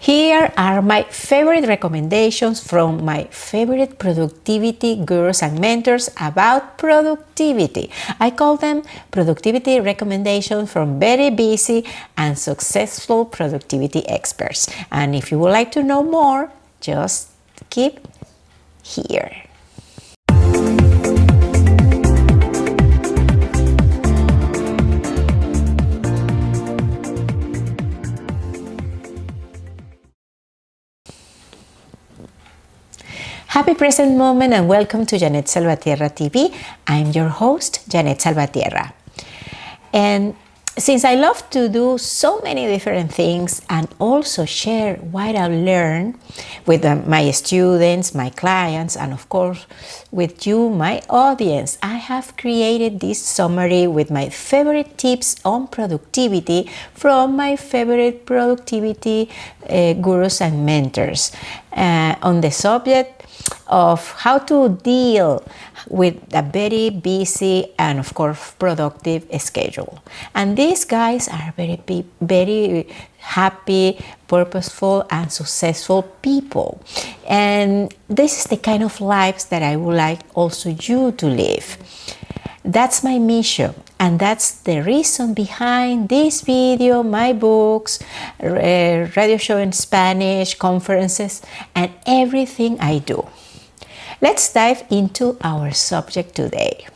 Here are my favorite recommendations from my favorite productivity gurus and mentors about productivity. I call them productivity recommendations from very busy and successful productivity experts. And if you would like to know more, just keep here. Happy present moment and welcome to Jeanette Salvatierra TV. I'm your host, Jeanette Salvatierra. And since I love to do so many different things and also share what I learn with my students, my clients, and of course with you, my audience, I have created this summary with my favorite tips on productivity from my favorite productivity gurus and mentors on the subject of how to deal with a very busy and of course productive schedule. And these guys are very happy, purposeful and successful people. And this is the kind of lives that I would like also you to live. That's my mission, and that's the reason behind this video, my books, radio show in Spanish, conferences, and everything I do. Let's dive into our subject today.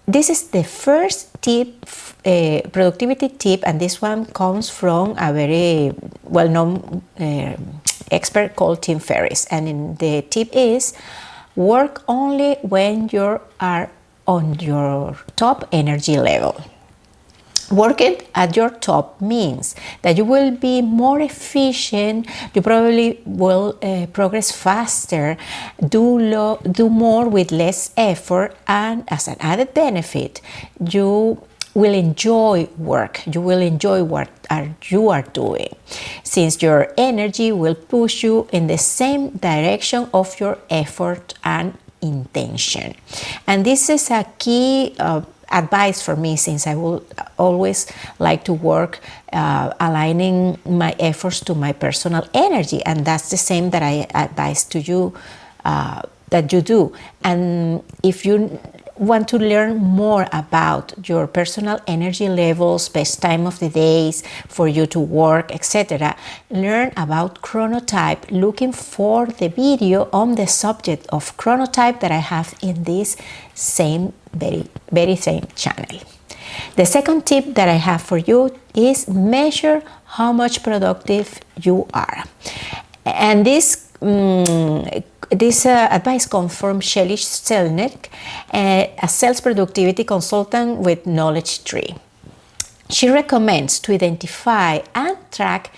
This is the first tip, productivity tip, and this one comes from a very well-known expert called Tim Ferriss. And the tip is, work only when you are on your top energy level. Working at your top means that you will be more efficient, you probably will progress faster, do more with less effort, and as an added benefit, you will enjoy work. You will enjoy what you are doing, since your energy will push you in the same direction of your effort and intention. And this is a key advice for me, since I will always like to work aligning my efforts to my personal energy, and that's the same that I advise to you that you do. And if you want to learn more about your personal energy levels, best time of the days for you to work, etc., learn about chronotype, looking for the video on the subject of chronotype that I have in this same very same channel. The second tip that I have for you is measure how much productive you are. And this advice comes from Shelley Selnick, a sales productivity consultant with Knowledge Tree. She recommends to identify and track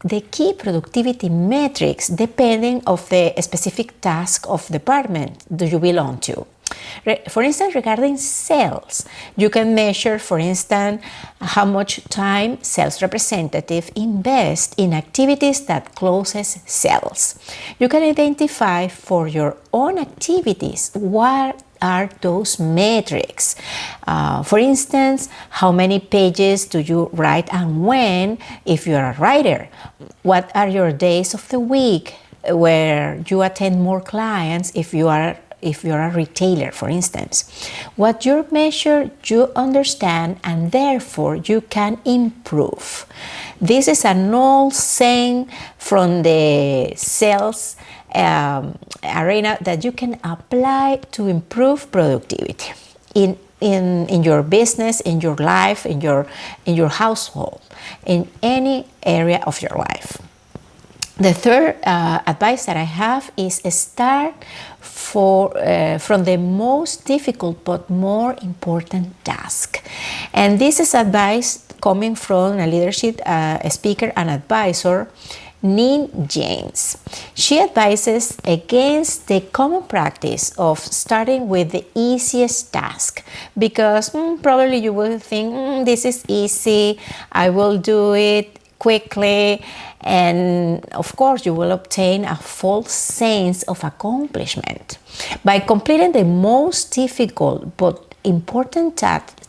the key productivity metrics depending on the specific task of department do you belong to. For instance, regarding sales, you can measure, for instance, how much time sales representative invest in activities that closes sales. You can identify for your own activities what are those metrics. For instance, how many pages do you write and when, if you're a writer? What are your days of the week where you attend more clients if you're a retailer, for instance? What you measure, you understand, and therefore you can improve. This is an old saying from the sales arena that you can apply to improve productivity in your business, in your life, in your household, in any area of your life. The third advice that I have is start from the most difficult but more important task. And this is advice coming from a leadership speaker and advisor, Nin James. She advises against the common practice of starting with the easiest task, because probably you will think, this is easy, I will do it quickly, and of course you will obtain a false sense of accomplishment. By completing the most difficult but important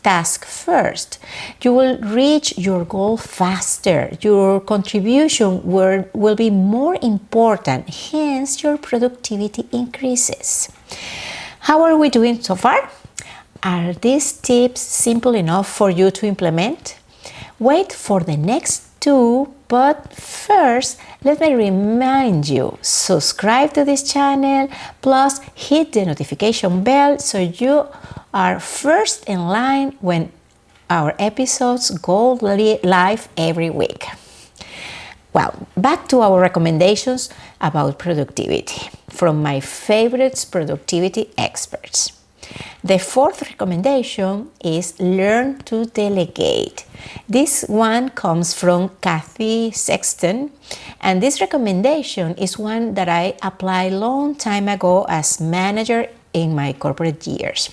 task first, you will reach your goal faster. Your contribution will be more important, hence your productivity increases. How are we doing so far? Are these tips simple enough for you to implement? Wait for the next two, but first, let me remind you, subscribe to this channel, plus hit the notification bell so you are first in line when our episodes go live every week. Well, back to our recommendations about productivity from my favorite productivity experts. The fourth recommendation is learn to delegate. This one comes from Kathy Sexton, and this recommendation is one that I applied a long time ago as manager in my corporate years.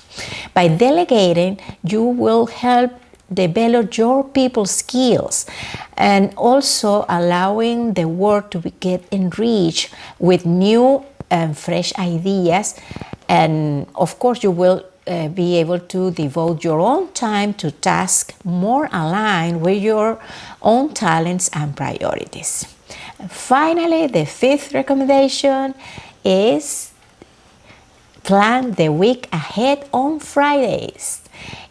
By delegating, you will help develop your people skills and also allowing the work to get enriched with new and fresh ideas. And of course, you will be able to devote your own time to tasks more aligned with your own talents and priorities. And finally, the fifth recommendation is plan the week ahead on Fridays.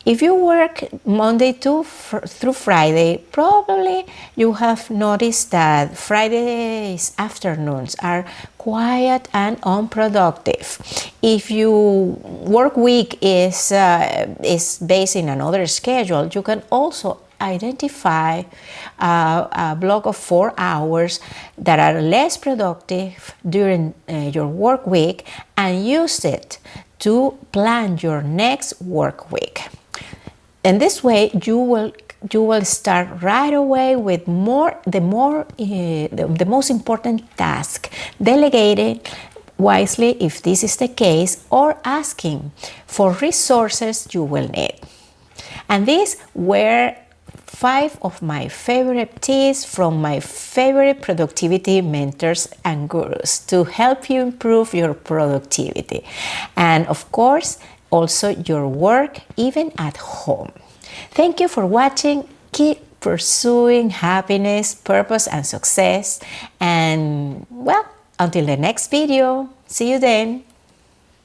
If you work Monday through Friday, probably you have noticed that Fridays afternoons are quiet and unproductive. If your work week is based in another schedule, you can also identify a block of 4 hours that are less productive during your work week and use it to plan your next work week. In this way, you will start right away with the most important task, delegating wisely if this is the case, or asking for resources you will need. And these were 5 of my favorite tips from my favorite productivity mentors and gurus to help you improve your productivity. And of course, also your work, even at home. Thank you for watching. Keep pursuing happiness, purpose, and success. And well, until the next video, see you then.